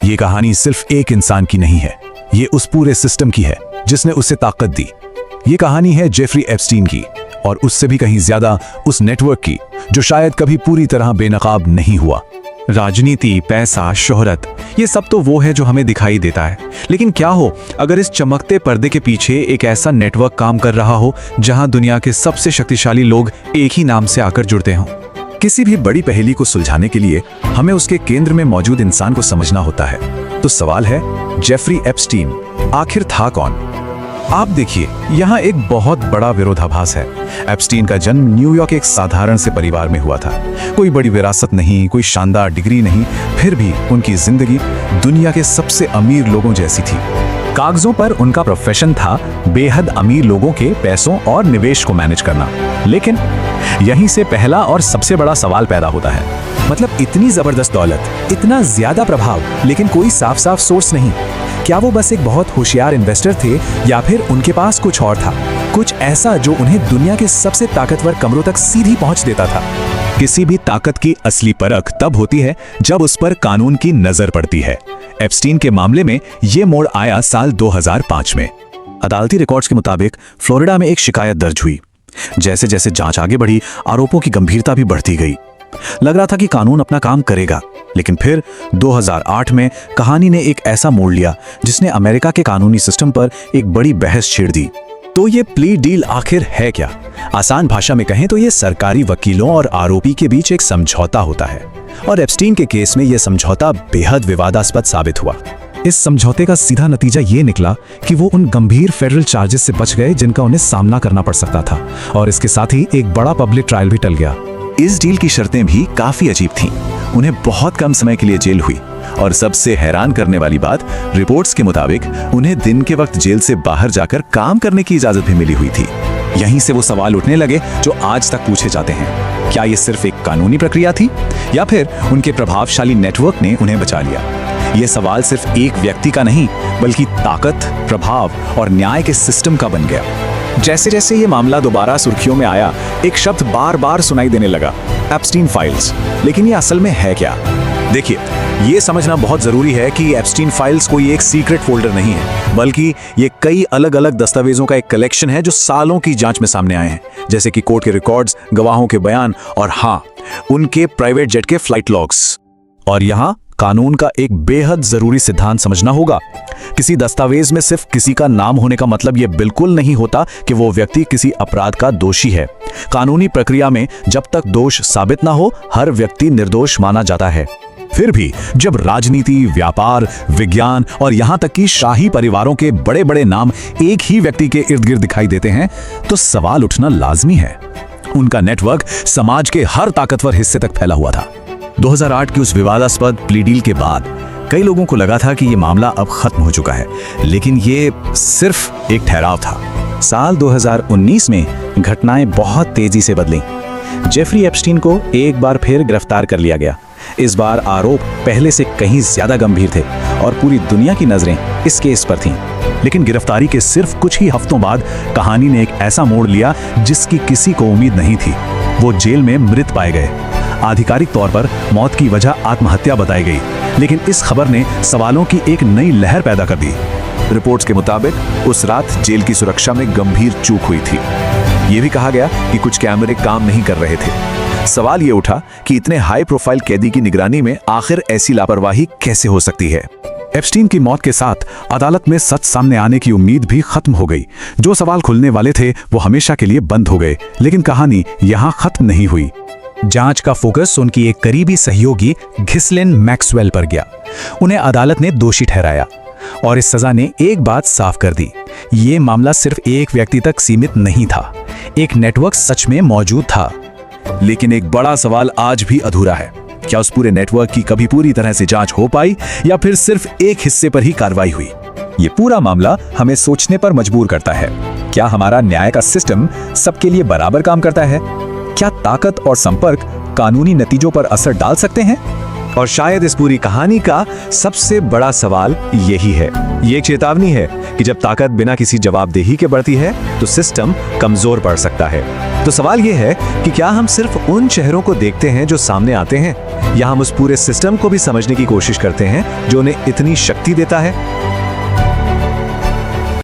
ये कहानी सिर्फ एक इंसान की नहीं है, ये उस पूरे सिस्टम की है जिसने उसे ताकत दी। ये कहानी है जेफरी एप्स्टीन की, और उससे भी कहीं ज्यादा उस नेटवर्क की जो शायद कभी पूरी तरह बेनकाब नहीं हुआ। राजनीति, पैसा, शोहरत, ये सब तो वो है जो हमें दिखाई देता है, लेकिन क्या हो अगर इस चमकते पर्दे के पीछे एक ऐसा नेटवर्क काम कर रहा हो जहां दुनिया के सबसे शक्तिशाली लोग एक ही नाम से आकर जुड़ते हों। किसी भी बड़ी पहेली को सुलझाने के लिए हमें उसके केंद्र में मौजूद इंसान को समझना होता है। तो सवाल है, जेफरी एप्स्टीन आखिर था कौन? आप देखिए, यहाँ एक बहुत बड़ा विरोधाभास है। एप्स्टीन का जन्म न्यूयॉर्क एक साधारण से परिवार में हुआ था। कोई बड़ी विरासत नहीं, कोई शानदार डिग्री नहीं, फिर भी उनकी जिंदगी दुनिया के सबसे अमीर लोगों जैसी थी। कागजों पर उनका प्रोफेशन था बेहद अमीर लोगों के पैसों और निवेश को मैनेज करना। लेकिन यहीं से पहला और सबसे बड़ा सवाल पैदा होता है। मतलब इतनी जबरदस्त दौलत, इतना ज्यादा प्रभाव, लेकिन कोई साफ साफ सोर्स नहीं। क्या वो बस एक बहुत होशियार इन्वेस्टर थे, या फिर उनके पास कुछ और था, कुछ ऐसा जो उन्हें दुनिया के सबसे ताकतवर कमरों तक सीधी पहुंच देता था? किसी भी ताकत की असली परख तब होती है जब उस पर कानून की नजर पड़ती है। एप्स्टीन के मामले में ये मोड़ आया साल 2005 में। अदालती रिकॉर्ड्स के मुताबिक फ्लोरिडा में एक शिकायत दर्ज हुई। जैसे जैसे जांच आगे बढ़ी, आरोपों की गंभीरता भी बढ़ती गई। लग रहा था कि कानून अपना काम करेगा, लेकिन फिर 2008 में कहानी ने एक ऐसा मोड़ लिया जिसने अमेरिका के कानूनी सिस्टम पर एक बड़ी बहस छेड़ दी। तो ये प्ली डील आखिर है क्या? आसान भाषा में कहें तो ये सरकारी वकीलों और आरोपी के बीच एक समझौता होता है, और एप्स्टीन के केस में यह समझौता बेहद विवादास्पद साबित हुआ। इस समझौते का सीधा नतीजा ये निकला कि वो उन गंभीर फेडरल चार्जेस से बच गए जिनका उन्हें सामना करना पड़ सकता था, और इसके साथ ही एक बड़ा पब्लिक ट्रायल भी टल गया। इस डील की शर्तें भी काफी अजीब थीं। उन्हें बहुत कम समय के लिए जेल हुई, और सबसे हैरान करने वाली बात, रिपोर्ट्स के मुताबिक उन्हें दिन के वक्त जेल से बाहर जाकर काम करने की इजाजत भी मिली हुई थी। यहीं से वो सवाल उठने लगे जो आज तक पूछे जाते हैं। क्या ये सिर्फ एक कानूनी प्रक्रिया थी, या फिर उनके प्रभावशाली नेटवर्क ने उन्हें बचा लिया? ये सवाल सिर्फ एक व्यक्ति का नहीं, बल्कि ताकत, प्रभाव और न्याय के सिस्टम का बन गया। जैसे जैसे ये मामला दोबारा सुर्खियों में आया, एक शब्द बार बार सुनाई देने लगा, एप्स्टीन फाइल्स। लेकिन ये असल में है क्या? देखिए, ये समझना बहुत जरूरी है कि एप्स्टीन फाइल्स कोई एक सीक्रेट फोल्डर नहीं है, बल्कि ये कई अलग अलग दस्तावेजों का एक कलेक्शन है जो सालों की जांच में सामने आए हैं, जैसे कि कोर्ट के रिकॉर्ड्स, गवाहों के बयान, और हाँ, उनके प्राइवेट जेट के फ्लाइट लॉग्स। और यहाँ कानून का एक बेहद जरूरी सिद्धांत समझना होगा। किसी दस्तावेज में सिर्फ किसी का नाम होने का मतलब यह बिल्कुल नहीं होता कि वो व्यक्ति किसी अपराध का दोषी है। कानूनी प्रक्रिया में जब तक दोष साबित ना हो, हर व्यक्ति निर्दोष माना जाता है। फिर भी जब राजनीति, व्यापार, विज्ञान और यहां तक कि शाही परिवारों के बड़े बड़े नाम एक ही व्यक्ति के इर्द गिर्द दिखाई देते हैं, तो सवाल उठना लाजमी है। उनका नेटवर्क समाज के हर ताकतवर हिस्से तक फैला हुआ था। 2008 की उस विवादास्पद प्ली डील के बाद कई लोगों को लगा था कि यह मामला अब खत्म हो चुका है, लेकिन ये सिर्फ एक ठहराव था। साल 2019 में घटनाएं बहुत तेजी से बदलीं। जेफरी एप्स्टीन को एक बार फिर गिरफ्तार कर लिया गया। इस बार आरोप पहले से कहीं ज्यादा गंभीर थे, और पूरी दुनिया की नजरें इस केस पर थीं। लेकिन गिरफ्तारी के सिर्फ कुछ ही हफ्तों बाद कहानी ने एक ऐसा मोड़ लिया जिसकी किसी को उम्मीद नहीं थी। वो जेल में मृत पाए गए। आधिकारिक तौर पर मौत की वजह आत्महत्या बताई गई, लेकिन इस खबर ने सवालों की एक नई लहर पैदा कर दी। रिपोर्ट्स के मुताबिक उस रात जेल की सुरक्षा में गंभीर चूक हुई थी। ये भी कहा गया कि कुछ कैमरे काम नहीं कर रहे थे। सवाल ये उठा कि इतने हाई प्रोफाइल कैदी की निगरानी में आखिर ऐसी लापरवाही कैसे हो सकती है। एप्स्टीन की मौत के साथ अदालत में सच सामने आने की उम्मीद भी खत्म हो गई। जो सवाल खुलने वाले थे वो हमेशा के लिए बंद हो गए, लेकिन कहानी यहाँ खत्म नहीं हुई। जांच का फोकस उनकी एक करीबी सहयोगी घिस्लिन मैक्सवेल पर गया। उन्हें अदालत ने दोषी ठहराया, और इस सजा ने एक बात साफ कर दी, ये मामला सिर्फ एक व्यक्ति तक सीमित नहीं था। एक नेटवर्क सच में मौजूद था। लेकिन एक बड़ा सवाल आज भी अधूरा है। क्या उस पूरे नेटवर्क की कभी पूरी तरह से जांच हो पाई, या फिर सिर्फ एक हिस्से पर ही कार्रवाई हुई? ये पूरा मामला हमें सोचने पर मजबूर करता है। क्या हमारा न्याय का सिस्टम सबके लिए बराबर काम करता है? क्या ताकत और संपर्क कानूनी नतीजों पर असर डाल सकते हैं? और शायद इस पूरी कहानी का सबसे बड़ा सवाल यही है। ये एक चेतावनी है कि जब ताकत बिना किसी जवाबदेही के बढ़ती है तो सिस्टम कमजोर पड़ सकता है। तो सवाल यह है कि क्या हम सिर्फ उन चेहरों को देखते हैं जो सामने आते हैं, या हम उस पूरे सिस्टम को भी समझने की कोशिश करते हैं जो उन्हें इतनी शक्ति देता है।